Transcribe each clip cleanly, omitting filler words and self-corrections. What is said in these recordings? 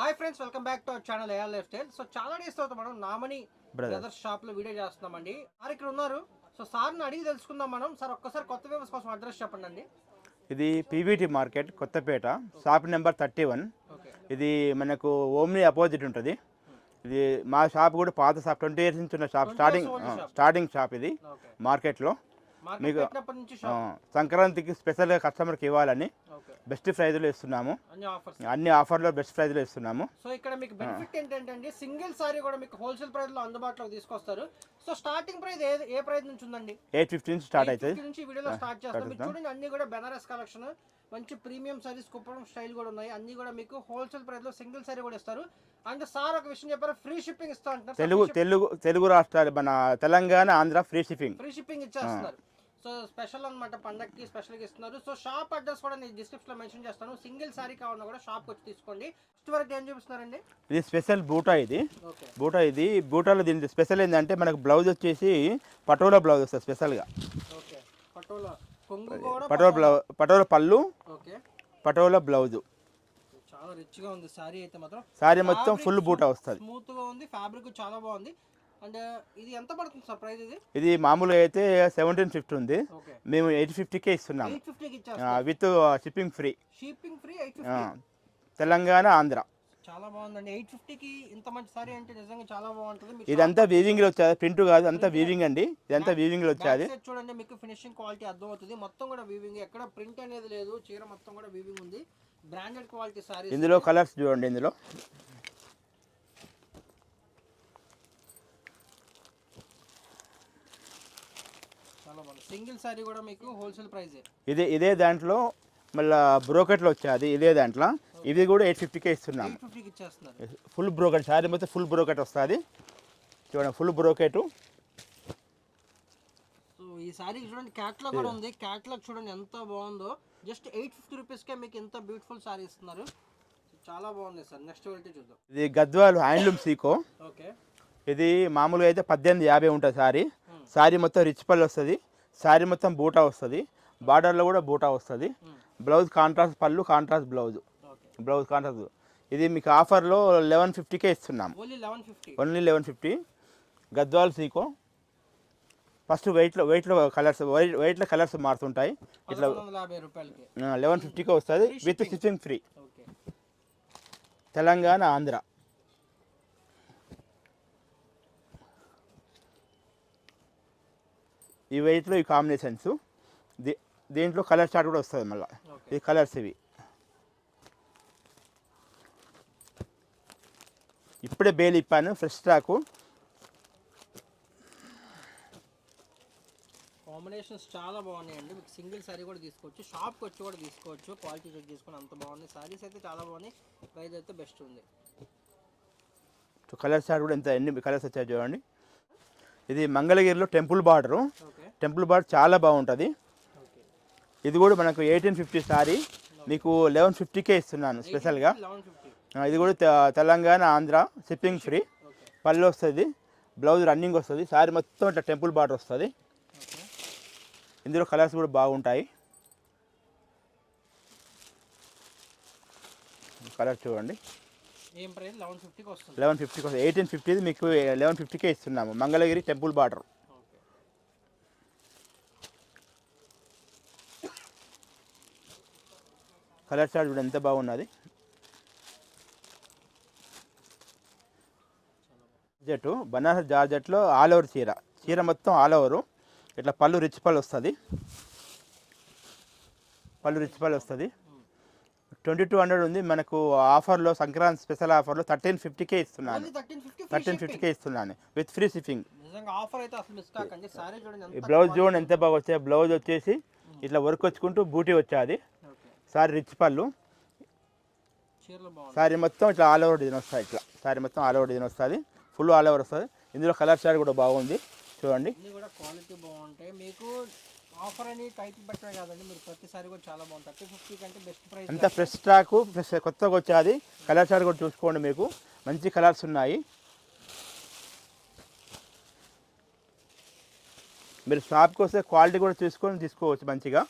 Hi friends, welcome back to our channel AR lifestyle. So చాలా days తర్వాత మనం Namani brothers shop లో video చేస్తున్నామండి. సార్ ఇక్కడ ఉన్నారు. సో సార్ని అడిగి తెలుసుకుందాం మనం. సార్ ఒక్కసారి కొత్త వ్యూవర్స్ కోసం అడ్రస్ చెప్పండి అండి. ఇది PVT market Kothapeta shop number 31. Okay. ఇది మనకు ఓమ్ని అపోజిట్ ఉంటుంది. ఇది మా షాప్ కూడా పాత షాప్ 20 ఇయర్స్ నుంచి ఉన్న shop, 20 years old starting shop ఇది ఓకే. మార్కెట్లో. మార్కెట్ మీకు పెట్టినప్పటి నుంచి షాప్. సంక్రాంతికి స్పెషల్గా కస్టమర్కి ఇవ్వాలని ఓకే. బెస్ట్ ప్రైజ్లో ఇస్తున్నాము. అన్ని ఆఫర్లో బెస్ట్ ప్రైజ్లో ఇస్తున్నాము. సో ఇక్కడ మీకు బెనిఫిట్ ఏంటంటే సింగిల్ సారీ కూడా మీకు హోల్సేల్ ప్రైస్ లో అందుబాటులోకి తీసుకొస్తారు. సో స్టార్టింగ్ ప్రైస్ ఏ ప్రైస్ నుంచి ఉందండి? 850 నుంచి స్టార్ట్ అవుతుంది. నుంచి వీడియోలో స్టార్ట్ చేస్తాం. మీరు చూడండి, అన్ని కూడా బెనారస్ కలెక్షన్, మంచి ప్రీమియం సారీస్, కుప్పడం స్టైల్ కూడా ఉన్నాయి. అన్ని కూడా మీకు హోల్సేల్ ప్రైస్ లో సింగిల్ సారీ కూడా ఇస్తారు. అండ్ సార్ ఒక విషయం చెప్పారు, ఫ్రీ షిప్పింగ్ ఇస్తా అంటున్నారు. తెలుగు రాష్ట్రాలు మన తెలంగాణ, ఆంధ్ర ఫ్రీ షిప్పింగ్ ఇచ్చేస్తున్నారు. సో స్పెషల్ అనమాట, పండగకి స్పెషల్గా ఇస్తున్నారు. సో షాప్ అడ్రస్ కూడా నేను డిస్క్రిప్షన్లో మెన్షన్ చేస్తాను. సింగిల్ సారీ కావాలన్నా కూడా షాప్కి వచ్చి తీసుకోండి. ఫస్ట్ వరకు ఏం చూపిస్తున్నారండి? ఇది స్పెషల్ బూటా. బూటాలో దీని స్పెషల్ ఏంటంటే మనకు బ్లౌజ్ వచ్చేసి పటోలా బ్లౌజ్ వస్తుంది స్పెషల్గా. ఓకే. పటోలా పటోలా పళ్ళు, పటోలా బ్లౌజు. చాలా రిచ్ గా ఉంది సారీ అయితే మాత్రం. సారీ మొత్తం ఫుల్ బూటా వస్తుంది. స్మూత్ గా ఉంది, ఫ్యాబ్రిక్ చాలా బాగుంది. అండ్ ఇది ఎంత పడుతుంది సార్ ప్రైస్? ఇది మామూలుగా అయితే 1750 ఉంది. మేము 850కే ఇస్తున్నాం with shipping free. Telangana, Andhra. చాలా బాగుందండి. 850కి ఇంత మంచి సారీ అంటే నిజంగా చాలా బాగుంటుంది. ఇదంతా వీవింగ్ లో వచ్చేది, ప్రింట్ కాదు, అంతా వీవింగ్ అండి. ఇదంతా వీవింగ్ లో వచ్చేది. చూడండి, మీకు ఫినిషింగ్ క్వాలిటీ అర్థం అవుతుంది. మొత్తం కూడా వీవింగ్, ఎక్కడ ప్రింట్ అనేది లేదు. చీర మొత్తం కూడా వీవింగ్ ఉంది. Branded quality sorry. ఇందులో కలర్స్ చూడండి. ఇందులో సింగిల్ సారీ కూడా మీకు హోల్సేల్ ప్రైస్. ఇదే దాంట్లో మళ్ళీ బ్రోకెట్లో వచ్చేది. ఇదే దాంట్లో ఇది కూడా 850కే ఇస్తున్నాం. ఫుల్ బ్రోకెట్ సారీ మొత్తం ఫుల్ బ్రోకెట్ వస్తుంది. చూడండి, ఫుల్ బ్రోకెట్. సో ఈ సారీ చూడండి, క్యాట్లాగ్ కూడా ఉంది. క్యాట్లాగ్ చూడండి ఎంత బాగుందో. జస్ట్ 850 రూపీస్కే మీకు ఎంత బ్యూటిఫుల్ సారీ ఇస్తున్నారు. చాలా బాగుంది సార్. నెక్స్ట్ వెళ్తే చూద్దాం. ఇది గద్వాల్ హ్యాండ్లూమ్ సీకో. ఓకే. ఇది మామూలుగా అయితే 1850 ఉంటుంది సారీ. సారీ మొత్తం రిచ్ పళ్ళు వస్తుంది. సారీ మొత్తం బూటా వస్తుంది. బార్డర్లో కూడా బూటా వస్తుంది. బ్లౌజ్ కాంట్రాస్ట్ పళ్ళు, కాంట్రాస్ట్ బ్లౌజ్. ఇది మీకు ఆఫర్లో 1150కే ఇస్తున్నాం. ఓన్లీ 1150. గద్వాల్ సీకో. ఫస్ట్ వెయిట్లో కలర్స్ మారుతుంటాయి. ఇట్లా 1150కే వస్తుంది with shipping free. Telangana, Andhra. ఈ వెయిట్లో ఈ కాంబినేషన్స్. దీంట్లో కలర్ చార్ట్ కూడా వస్తుంది. మళ్ళీ ఈ కలర్స్ ఇవి ఇప్పుడే బేల్ ఇప్పాను, ఫ్రెష్ స్టాకు. కాంబినేషన్స్ చాలా బాగున్నాయండి. మీకు సింగిల్ సారీ కూడా తీసుకోవచ్చు, షాప్కి వచ్చి కూడా తీసుకోవచ్చు. క్వాలిటీ చెక్ చేసుకుని అంత బాగుంది. సారీస్ అయితే చాలా బాగున్నాయి. ప్రైస్ అయితే బెస్ట్ ఉంది. కలర్ చార్ట్ కూడా ఎన్ని కలర్స్ వచ్చాయి చూడండి. ఇది మంగళగిరిలో టెంపుల్ బార్డరు. టెంపుల్ బార్డర్ చాలా బాగుంటుంది. ఇది కూడా మనకు 1850 సారీ మీకు 1150కే ఇస్తున్నాను స్పెషల్గా. ఇది కూడా తెలంగాణ, ఆంధ్ర షిప్పింగ్ ఫ్రీ. పళ్ళు వస్తుంది, బ్లౌజ్ రన్నింగ్ వస్తుంది. సారీ మొత్తం ఇట్లా టెంపుల్ బార్డర్ వస్తుంది. ఇందులో కలర్స్ కూడా బాగుంటాయి. కలర్ చూడండి. 1150కి వస్తుంది. 1850 మీకు 1150కే ఇస్తున్నాము. Mangalagiri temple border. Colour chart కూడా ఎంత బాగున్నది. జార్జెట్, బనారస్ జార్జెట్లో ఆల్ ఓవర్ చీర మొత్తం ఆల్ ఓవరు. ఇట్లా పళ్ళు రిచ్ పళ్ళు వస్తుంది. 2200 ఉంది మనకు ఆఫర్లో. సంక్రాంతి స్పెషల్ ఆఫర్లో 1350కే ఇస్తున్నాను. 1350కే ఇస్తున్నాను విత్ ఫ్రీ షిప్పింగ్. ఈ బ్లౌజ్ చూడండి ఎంత బాగా వచ్చాయి. బ్లౌజ్ వచ్చేసి ఇట్లా వర్క్ వచ్చుకుంటూ బూటీ వచ్చేది. సారీ రిచ్ పళ్ళు. సారీ మొత్తం ఇట్లా ఆల్ ఓవర్ డిజైన్ వస్తుంది. ఇట్లా సారీ మొత్తం ఆల్ ఓవర్ డిజైన్ వస్తుంది. ఫుల్ ఆల్ ఓవర్ వస్తుంది. ఇందులో కలర్ చార్ట్ కూడా బాగుంది చూడండి. క్వాలిటీ బాగుంటాయి. మీకు ఆఫర్ అని టైటిల్ పెట్టే కాదండి, మీరు ప్రతిసారి కూడా చాలా బాగుంటుంది. 3050 కంటే బెస్ట్ ప్రైస్. అంతా ఫ్రెష్ స్టాకు, కొత్తగా వచ్చేది. కలర్ చార్ట్ కూడా చూసుకోండి. మీకు మంచి కలర్స్ ఉన్నాయి. మీరు షాప్కి వస్తే క్వాలిటీ కూడా తీసుకోవచ్చు మంచిగా.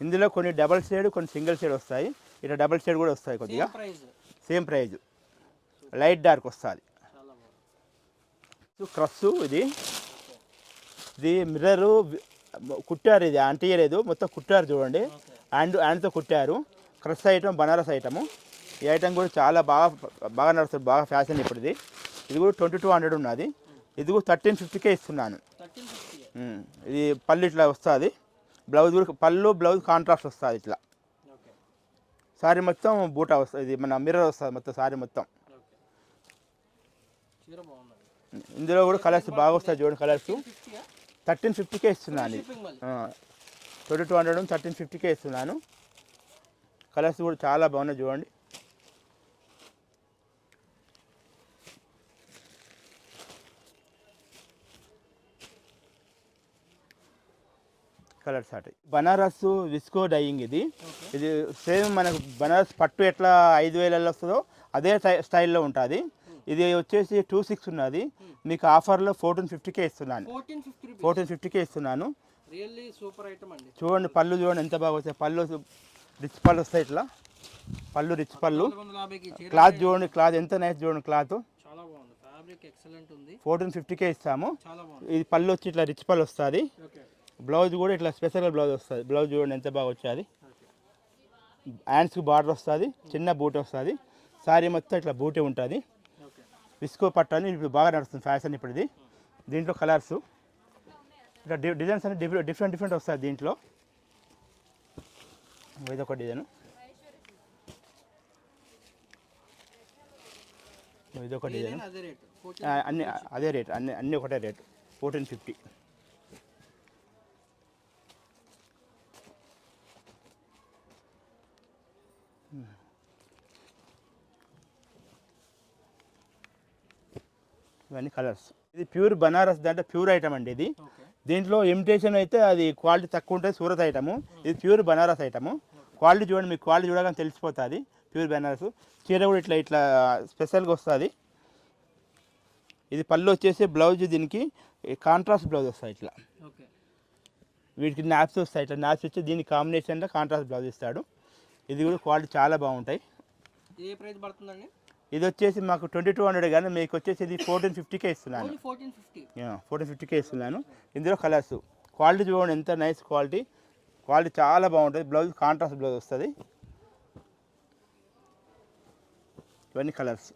ఇందులో కొన్ని డబల్ షేడ్ కొన్ని సింగిల్ షేడ్ వస్తాయి, ఇట్లా డబల్ షేడ్ కూడా వస్తాయి కొద్దిగా. సేమ్ ప్రైజ్, లైట్ డార్క్ వస్తుంది. క్రస్ ఇది మిర్రరు కుట్టారు, ఇది అంటియలేదు, మొత్తం కుట్టారు చూడండి. హ్యాండ్తో కుట్టారు. Crush item, Banaras item. ఈ ఐటమ్ కూడా చాలా బాగా నడుస్తుంది, బాగా ఫ్యాషన్ ఇప్పుడు. ఇది కూడా 2200 ఉన్నది. ఇది కూడా 1350కే ఇస్తున్నాను. ఇది పళ్ళు ఇట్లా వస్తుంది, బ్లౌజ్ కూడా పళ్ళు బ్లౌజ్ కాంట్రాస్ట్ వస్తుంది ఇట్లా. సారీ మొత్తం బూటా వస్తుంది, ఇది మన మిర్రర్ వస్తుంది మొత్తం సారీ మొత్తం. ఇందులో కూడా కలర్స్ బాగా వస్తాయి చూడండి. కలర్స్ 1350కే ఇస్తున్నాను. 2200 1350కే ఇస్తున్నాను. కలర్స్ కూడా చాలా బాగున్నాయి చూడండి. కలర్స్ అటు బనారస్ విస్కో డైయింగ్. ఇది సేమ్ మనకు బనారస్ పట్టు ఎట్లా 5000 వస్తుందో అదే స్టైల్లో ఉంటుంది. ఇది వచ్చేసి 26 ఉన్నది. మీకు ఆఫర్లో 1450కే ఇస్తున్నాను. 1450కే ఇస్తున్నాను. చూడండి పళ్ళు చూడండి ఎంత బాగా వస్తాయి. పళ్ళు రిచ్ పళ్ళు వస్తాయి ఇట్లా. పళ్ళు రిచ్ పళ్ళు. క్లాత్ చూడండి, క్లాత్ ఎంత నైస్ చూడండి. క్లాత్ 1450కే ఇస్తాము. ఇది పళ్ళు వచ్చి ఇట్లా రిచ్ పళ్ళు వస్తుంది. బ్లౌజ్ కూడా ఇట్లా స్పెషల్గా బ్లౌజ్ వస్తుంది. బ్లౌజ్ చూడండి ఎంత బాగా వచ్చేది. హ్యాండ్స్కి బార్డర్ వస్తుంది, చిన్న బూటీ వస్తుంది. సారీ మొత్తం ఇట్లా బూటీ ఉంటుంది. విస్కో పట్టు అని ఇప్పుడు బాగా నడుస్తుంది ఫ్యాషన్ ఇప్పుడు. ఇది దీంట్లో కలర్స్ ఇట్లా డిజైన్స్ అన్ని డిఫరెంట్ వస్తాయి దీంట్లో. ఇదొక డిజైన్, ఇదొక డిజైన్. అన్ని అదే రేట్, అన్నీ ఒకటే రేటు 1450. ఇవన్నీ కలర్స్. ఇది ప్యూర్ బనారస్, దాంట్లో ప్యూర్ ఐటమ్ అండి ఇది. దీంట్లో ఇమిటేషన్ అయితే అది క్వాలిటీ తక్కువ ఉంటుంది, సూరత్ ఐటము. ఇది ప్యూర్ బనారస్ ఐటము. క్వాలిటీ చూడండి, మీకు క్వాలిటీ చూడగానే తెలిసిపోతుంది. ప్యూర్ బనారస్. చీర కూడా ఇట్లా ఇట్లా స్పెషల్గా వస్తుంది. ఇది పళ్ళు వచ్చేసి బ్లౌజ్ దీనికి కాంట్రాస్ట్ బ్లౌజ్ వస్తుంది ఇట్లా. వీటికి నాప్స్ వస్తాయి ఇట్లా. నాప్స్ వచ్చి దీనికి కాంబినేషన్లో కాంట్రాస్ట్ బ్లౌజ్ ఇస్తాడు. ఇది కూడా క్వాలిటీ చాలా బాగుంటాయి. ఏ ప్రైస్ పడుతుందండి? ఇది వచ్చేసి మాకు 2200 కానీ మీకు వచ్చేసి ఇది 1450కే ఇస్తున్నాను. 1450కే ఇస్తున్నాను. ఇందులో కలర్స్ క్వాలిటీ చూడండి ఎంత నైస్ క్వాలిటీ. క్వాలిటీ చాలా బాగుంటుంది. బ్లౌజ్ కాంట్రాస్ట్ బ్లౌజ్ వస్తుంది. ఇవన్నీ కలర్స్.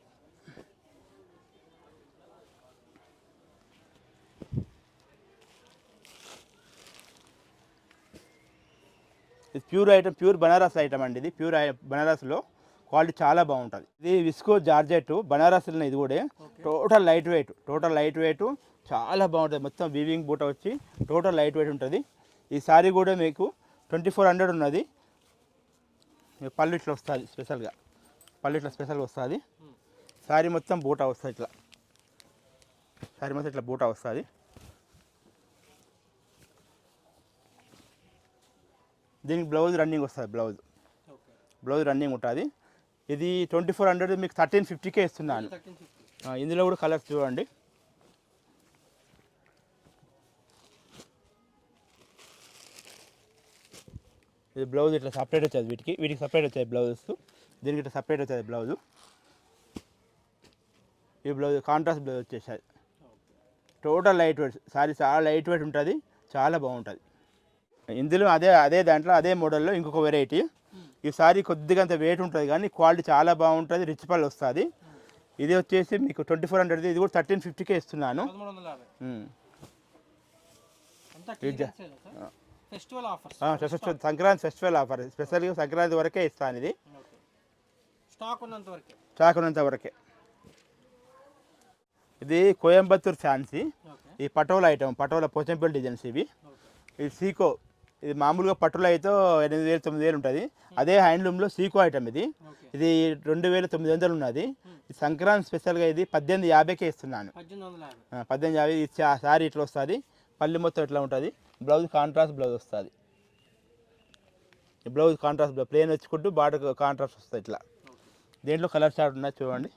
ఇది pure item, pure Banaras item అండి. ఇది ప్యూర్ బనారస్లో క్వాలిటీ చాలా బాగుంటుంది. ఇది విస్కో జార్జెట్ బనారస్లో. ఇది కూడా టోటల్ లైట్ వెయిట్ చాలా బాగుంటుంది. మొత్తం వీవింగ్ బూట వచ్చి టోటల్ లైట్ వెయిట్ ఉంటుంది. ఈ సారీ కూడా మీకు 2400 ఉన్నది. పళ్ళు ఇట్లా వస్తుంది స్పెషల్గా, పళ్ళు ఇట్లా స్పెషల్గా వస్తుంది. సారీ మొత్తం బూటా వస్తుంది ఇట్లా. సారీ మొత్తం ఇట్లా బూటా వస్తుంది. దీనికి బ్లౌజ్ రన్నింగ్ వస్తుంది. బ్లౌజ్ రన్నింగ్ ఉంటుంది. ఇది 2400 మీకు 1350కే ఇస్తున్నాను. ఇందులో కూడా కలర్స్ చూడండి. ఇది బ్లౌజ్ ఇట్లా సపరేట్ వచ్చేది. వీటికి సపరేట్ వచ్చాయి బ్లౌజెస్. దీనికి ఇట్లా సపరేట్ వచ్చేది బ్లౌజు. ఈ బ్లౌజ్ కాంట్రాస్ట్ బ్లౌజ్ వచ్చేసాయి. టోటల్ లైట్ వెయిట్ సారీ, చాలా లైట్ వెయిట్ ఉంటుంది, చాలా బాగుంటుంది. ఇందులో అదే దాంట్లో అదే మోడల్లో ఇంకొక వెరైటీ. ఈ సారీ కొద్దిగా అంత వెయిట్ ఉంటుంది కానీ క్వాలిటీ చాలా బాగుంటుంది, రిచ్ పళ్ళు వస్తుంది. ఇది వచ్చేసి మీకు 2400. ఇది కూడా 1350కే ఇస్తున్నాను. సంక్రాంతి ఫెస్టివల్ ఆఫర్, స్పెషల్గా సంక్రాంతి వరకే ఇస్తాను. ఇది స్టాక్ ఉన్నంత వరకే. ఇది కోయంబత్తూర్ ఫ్యాన్సీ. ఈ పటోలా ఐటమ్, పటోలా పోచంపల్లి డిజైన్స్ ఇవి. ఇది సీకో. ఇది మామూలుగా పట్టులో అయితే 8000 9000 ఉంటుంది. అదే హ్యాండ్లూమ్లో సీకో ఐటమ్ ఇది. ఇది 2900 ఉన్నది. ఈ సంక్రాంతి స్పెషల్గా ఇది 1850కే ఇస్తున్నాను. 1850. సారీ ఇట్లా వస్తుంది, పల్లి మొత్తం ఇట్లా ఉంటుంది. బ్లౌజ్ కాంట్రాస్ట్ బ్లౌజ్ వస్తుంది. బ్లౌజ్ కాంట్రాస్ట్ బ్లౌజ్ ప్లేన్ వచ్చుకుంటూ బార్డర్ కాంట్రాస్ట్ వస్తుంది ఇట్లా. దీంట్లో కలర్ చార్ట్ ఉన్నాయి చూడండి.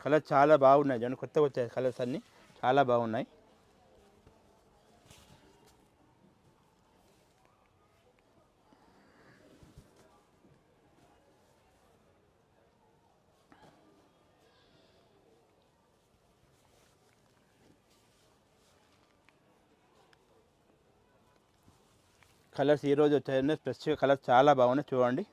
కలర్ చాలా బాగున్నాయి చూడండి, కొత్తగా వచ్చాయి కలర్స్ అన్నీ చాలా బాగున్నాయి. కలర్స్ ఈరోజు వచ్చాయండి, ఫ్రెష్గా కలర్స్ చాలా బాగున్నాయి చూడండి.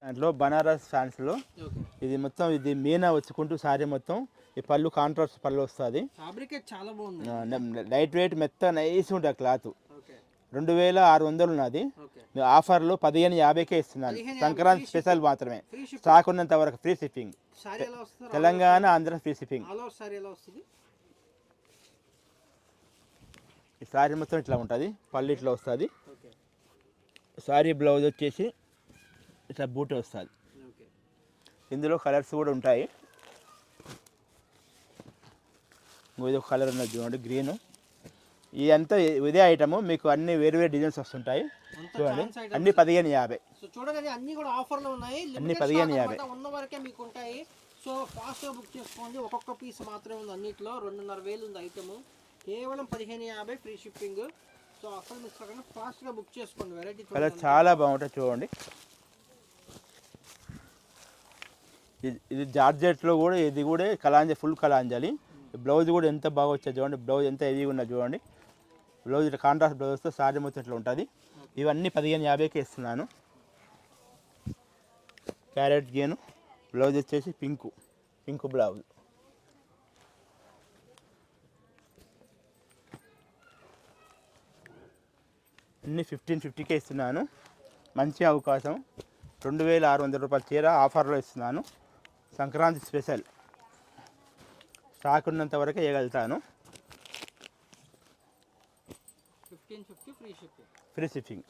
దాంట్లో బనారస్ ఫ్యాన్స్లో ఓకే. ఇది మొత్తం ఇది మీనా వచ్చుకుంటూ సారీ మొత్తం ఈ పళ్ళు కాంట్రాస్ట్ పళ్ళు వస్తుంది. ఫ్యాబ్రిక్ చాలా బాగుంది. లైట్ వెయిట్ మెత్త నైస్ ఉంటుంది క్లాత్. ఓకే. 2600 ఉన్నది. ఓకే. ఆఫర్లో 1550కే ఇస్తున్నాను. సంక్రాంతి స్పెషల్ మాత్రమే. స్టాక్ ఉన్నంత వరకు ఫ్రీ షిప్పింగ్. సారీ ఎలా వస్తుంది? Telangana Andhra free shipping. All over sorry ఎలా వస్తుంది? ఈ సారీ మొత్తం ఇట్లా ఉంటుంది, పళ్ళు ఇట్లా వస్తుంది. ఓకే. సారీ బ్లౌజ్ వచ్చేసి ఇట్లా బూట్ వస్తుంది. ఓకే. ఇందులో కలర్స్ కూడా ఉంటాయి. ఇది ఒక కలర్ ఉన్నది చూడండి, గ్రీను. ఇదంతా ఇదే ఐటమ్, మీకు అన్ని వేరు వేరు డిజైన్స్ వస్తుంటాయి చూడండి. అన్ని 1550. సో చూడండి, అన్ని కూడా ఆఫర్లో ఉన్నాయి. అన్ని 1550 ఉన్న వరకే మీకు ఉంటాయి. సో ఫాస్ట్గా బుక్ చేసుకోండి. ఒక్కొక్క పీస్ మాత్రమే ఉంది అన్నిట్లో. 2500 ఉంది ఐటమ్, కేవలం 1550 ఫ్రీ షిప్పింగ్. సో అసలు మిస్ అవ్వకుండా ఫాస్ట్గా బుక్ చేసుకోండి. వెరైటీ కలర్ చాలా బాగుంటుంది చూడండి. ఇది జార్జెట్లో కూడా, ఇది కూడా కలాంజలి, ఫుల్ కలాంజలి. బ్లౌజ్ కూడా ఎంత బాగా వచ్చేది చూడండి, బ్లౌజ్ ఎంత హెవీగా ఉన్నది చూడండి. బ్లౌజ్ ఇట్లా కాంట్రాస్ట్ బ్లౌజ్ వస్తే సారీ మొత్తం ఇట్లా ఉంటుంది. ఇవన్నీ 1550కే ఇస్తున్నాను. క్యారెట్ గేను, బ్లౌజ్ వచ్చేసి పింక్ బ్లౌజ్. అన్నీ 1550కే ఇస్తున్నాను. మంచి అవకాశం. 2600 రూపాయల చీర ఆఫర్లో ఇస్తున్నాను. సంక్రాంతి స్పెషల్. స్టాక్ ఉన్నంత వరకే ఇవ్వగలుగుతాను. 1550 free shipping. Free shipping.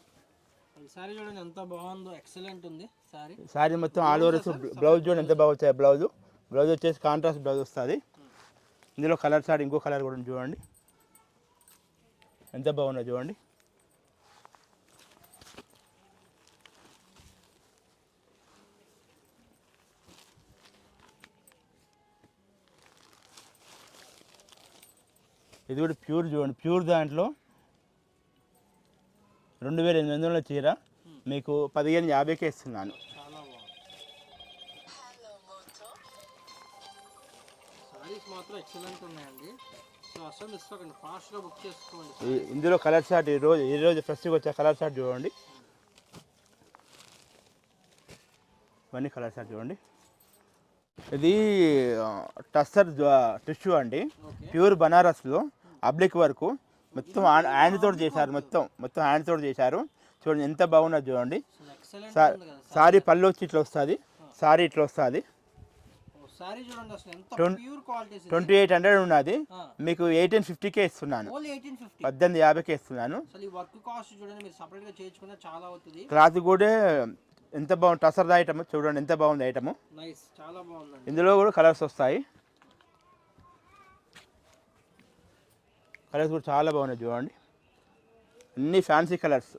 Sorry చూడండి ఎంత బాగుందో, ఎక్సలెంట్ ఉంది సారీ. సారీ మొత్తం ఆల్ ఓవర్. బ్లౌజ్ చూడండి ఎంత బాగా వచ్చాయి. బ్లౌజ్ వచ్చేసి కాంట్రాస్ట్ బ్లౌజ్ వస్తుంది. ఇందులో కలర్ సారీ ఇంకో కలర్ కూడా చూడండి ఎంత బాగున్నది చూడండి. ఇది కూడా ప్యూర్ చూడండి, ప్యూర్ దాంట్లో 2800 చీర మీకు 1550కే ఇస్తున్నాను. చాలా బాగుంది. సారీస్ మాత్రం ఎక్సలెంట్ ఉన్నాయండి. సో అసలు మిస్ అవ్వకండి, ఫాస్ట్గా బుక్ చేసుకోండి. ఇందులో కలర్ షార్ట్ ఈరోజు ఫ్రెష్గా వచ్చే కలర్ షార్ట్ చూడండి. ఇవన్నీ కలర్ షార్ట్ చూడండి. ఇది టస్సర్ టిష్యూ అండి, ప్యూర్ బనారస్లో అబ్లిక్ వరకు మొత్తం హ్యాండ్ తోటి చేశారు. మొత్తం హ్యాండ్ తోటి చేశారు చూడండి ఎంత బాగున్నది చూడండి. సారీ పళ్ళు వచ్చి ఇట్లా వస్తుంది, సారీ ఇట్లా వస్తుంది. 2800 ఉన్నది, మీకు 1850కే ఇస్తున్నాను. 1850కే ఇస్తున్నాను. క్లాత్ కూడా ఎంత బాగుంది, టసర్ ఐటమ్ చూడండి ఎంత బాగుంది ఐటమ్. ఇందులో కూడా కలర్స్ వస్తాయి. కలర్స్ కూడా చాలా బాగున్నాయి చూడండి, అన్ని ఫ్యాన్సీ కలర్స్.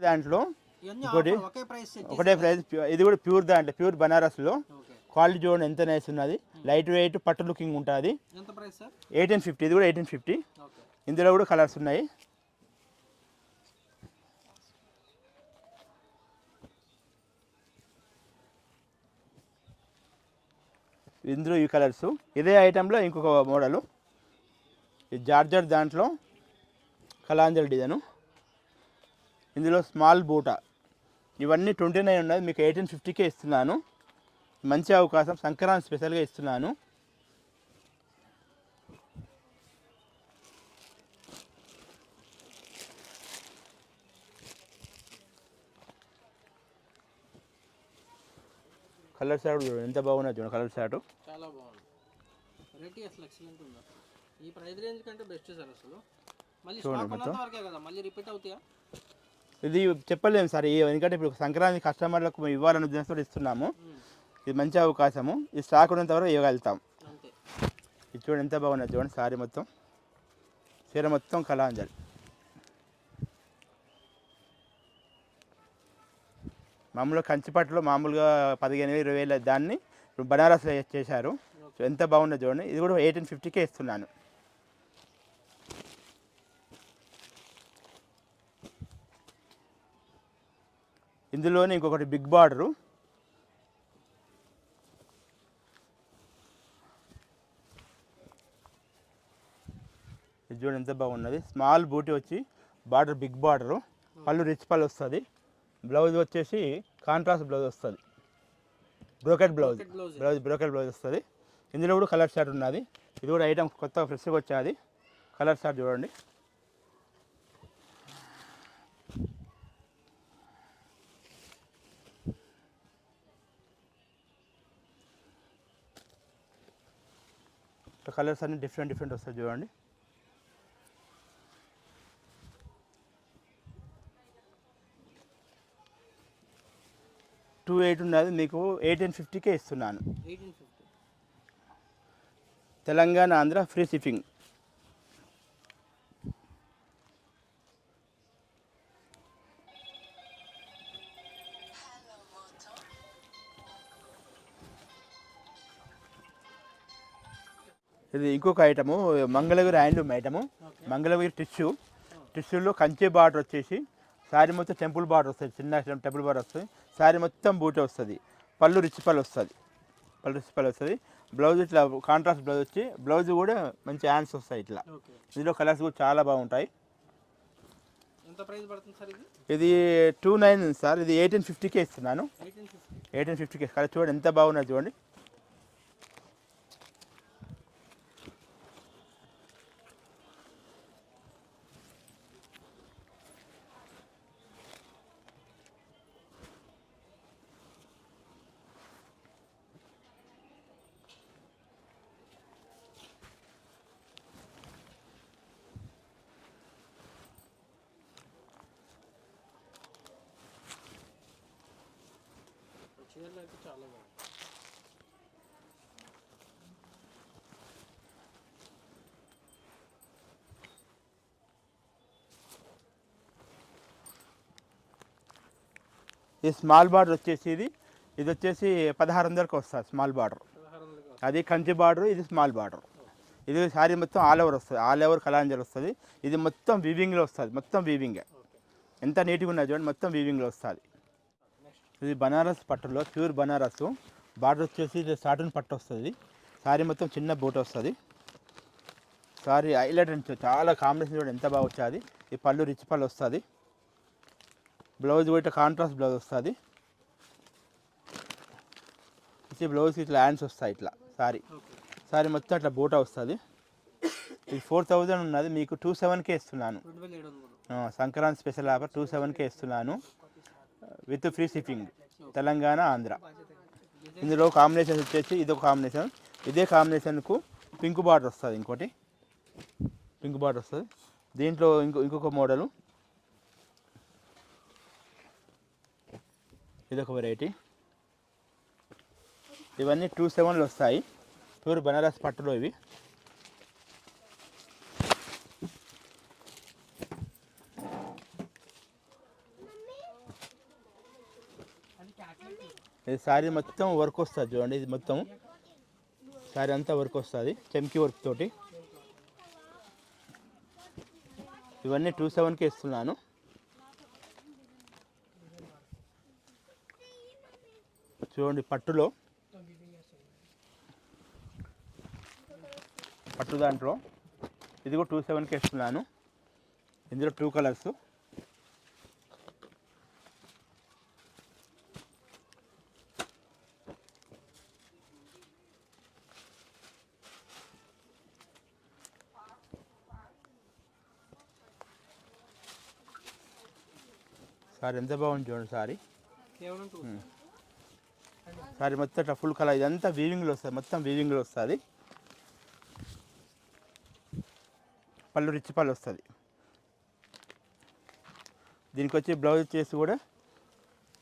దాంట్లో ఒకటే ప్రైస్. ఇది కూడా ప్యూర్ దాంట్లో, ప్యూర్ బనారస్లో క్వాలిటీ చూడండి ఎంత నైస్ ఉన్నది. లైట్ వెయిట్ పట్టు లుకింగ్ ఉంటుంది. 1850. ఇది కూడా 1850. ఇందులో కూడా కలర్స్ ఉన్నాయి. ఇందులో ఈ కలర్స్. ఇదే ఐటెంలో ఇంకొక మోడలు, ఈ జార్జెట్ దాంట్లో కలాంజల్ డిజైను. ఇందులో స్మాల్ బూటా. ఇవన్నీ 29 ఉన్నది, మీకు 1850కే ఇస్తున్నాను. మంచి అవకాశం, సంక్రాంతి స్పెషల్గా ఇస్తున్నాను. కలర్ షాట్ చూడండి ఎంత బాగున్నది చూడండి, కలర్ షాట్. క్వాలిటీ అసలు ఎక్సలెంట్ ఉంది. ఈ ప్రైస్ రేంజ్ కంటే బెస్ట్ సార్ అసలు. మళ్ళీ స్టాక్ ఉన్నంత వరకే కదా, మళ్ళీ రిపీట్ అవుతాయా? ఇది చెప్పలేము సార్, ఎందుకంటే ఇప్పుడు సంక్రాంతి కస్టమర్లకు ఇవ్వాలనే ఉద్దేశంతో ఇస్తున్నాము. ఇది మంచి అవకాశము. ఈ స్టాక్ ఉన్నంత వరకు ఇవ్వగలుగుతాం అంతే. ఇది చూడండి ఎంత బాగున్నది చూడండి. సారీ మొత్తం చీర మొత్తం కళాంజలి. మామూలుగా కంచిపట్టులో మామూలుగా 15,000-20,000 దాన్ని ఇప్పుడు బనారస్లో చేశారు. ఎంత బాగున్నది చూడండి. ఇది కూడా 1850కే ఇస్తున్నాను. ఇందులోనే ఇంకొకటి బిగ్ బార్డరు, ఇది చూడండి ఎంత బాగున్నది. స్మాల్ బూటీ వచ్చి బార్డర్ బిగ్ బార్డరు, పళ్ళు రిచ్ పళ్ళు వస్తుంది. బ్లౌజ్ వచ్చేసి కాంట్రాస్ట్ బ్లౌజ్ వస్తుంది, బ్రోకెట్ బ్లౌజ్ బ్రోకెట్ బ్లౌజ్ వస్తుంది. ఇందులో కూడా కలర్ షార్ట్ ఉన్నది. ఇది కూడా ఐటమ్ కొత్త ఫ్రెష్గా వచ్చేది. కలర్ షార్ట్ చూడండి. కలర్స్ అన్ని డిఫరెంట్ వస్తాయి చూడండి. $2,800 ఉన్నది, మీకు 1850కే ఇస్తున్నాను. 1850. Telangana Andhra free shipping. ఇది ఇంకొక item Mangalagiri handloom item. Mangalagiri టిష్యూలో కంచి బార్డర్ వచ్చేసి శారీ మొత్తం టెంపుల్ బార్డర్ వస్తుంది, చిన్న టెంపుల్ బార్డర్ వస్తుంది. శారీ మొత్తం బూటీ వస్తుంది, పళ్ళు రిచ్ పళ్ళు వస్తుంది. బ్లౌజ్ ఇట్లా కాంట్రాస్ట్ బ్లౌజ్ వచ్చి బ్లౌజ్ కూడా మంచి హ్యాండ్స్ వస్తాయి ఇట్లా. ఇందులో కలర్స్ కూడా చాలా బాగుంటాయి. ఎంత ప్రైస్ పడుతుంది సార్ ఇది? ఇది 2,900 సార్. ఇది 1850కే ఇస్తున్నాను. 1850కే. కలర్ చూడండి ఎంత బాగున్నది చూడండి. చీరలు అయితే చాలా బాగుంది. ఈ స్మాల్ బార్డర్ వచ్చేసి ఇది వచ్చేసి 1,600కి వస్తుంది స్మాల్ బార్డర్. అది కంచి బార్డర్, ఇది స్మాల్ బార్డర్. ఇది శారీ మొత్తం ఆల్ ఓవర్ వస్తుంది, ఆల్ ఓవర్ కలాంజర్ వస్తుంది. ఇది మొత్తం వీవింగ్లో వస్తుంది, మొత్తం వీవింగే. ఎంత నీట్గా ఉన్నది చూడండి, మొత్తం వీవింగ్లో వస్తుంది. ఇది బనారస్ పట్టులో ప్యూర్ బనారస్. బార్డర్ వచ్చేసి ఇది సాటిన్ పట్టు వస్తుంది. శారీ మొత్తం చిన్న బూట వస్తుంది. శారీ హైలైట్ అంటే చాలా కాంబినేషన్ చూడండి ఎంత బాగా వచ్చేది. ఈ పళ్ళు రిచ్ పళ్ళు వస్తుంది. బ్లౌజ్ కూడా కాంట్రాస్ట్ బ్లౌజ్ వస్తుంది. బ్లౌజ్కి ఇట్లా హ్యాండ్స్ వస్తాయి ఇట్లా. శారీ మొత్తం అట్లా బూట వస్తుంది. ఇది 4,000 ఉన్నది, మీకు 27కే ఇస్తున్నాను. సంక్రాంతి స్పెషల్ ఆఫర్ 27కే ఇస్తున్నాను with free shipping, Telangana Andhra. ఇందులో కాంబినేషన్ వచ్చేసి ఇదొక కాంబినేషన్. ఇదే కాంబినేషన్కు పింక్ బార్డర్ వస్తుంది, ఇంకోటి పింక్ బార్డర్ వస్తుంది. దీంట్లో ఇంకొక మోడలు, ఇదొక వెరైటీ. ఇవన్నీ 27లో వస్తాయి, ప్యూర్ బనారస్ పట్టులో ఇవి. ఇది శారీ మొత్తం వర్క్ వస్తుంది చూడండి. ఇది మొత్తం శారీ అంతా వర్క్ వస్తుంది, చెమ్కి వర్క్ తోటి. ఇవన్నీ 27కే ఇస్తున్నాను. చూడండి పట్టు దాంట్లో ఇది కూడా 27కే ఇస్తున్నాను. ఇందులో 2 కలర్స్. సారీ ఎంత బాగుంది చూడండి. సారీ మొత్తం ఇట్లా ఫుల్ కలర్, ఇదంతా వీవింగ్లో వస్తుంది, మొత్తం వీవింగ్లో వస్తుంది. పళ్ళు రిచ్ పళ్ళు వస్తుంది. దీనికి వచ్చి బ్లౌజ్ వచ్చేసి కూడా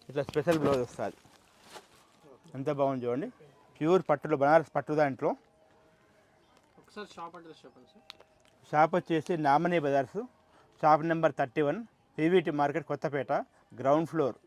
ఇట్లా స్పెషల్ బ్లౌజ్ వస్తుంది. ఎంత బాగుంది చూడండి, ప్యూర్ పట్టులో బనారస్ పట్టు దాంట్లో. ఒకసారి షాప్ అడ్రస్ చెప్పండి సార్. షాప్ వచ్చేసి Namani bazaars, shop number 31, PVT market, Kothapet, ground floor.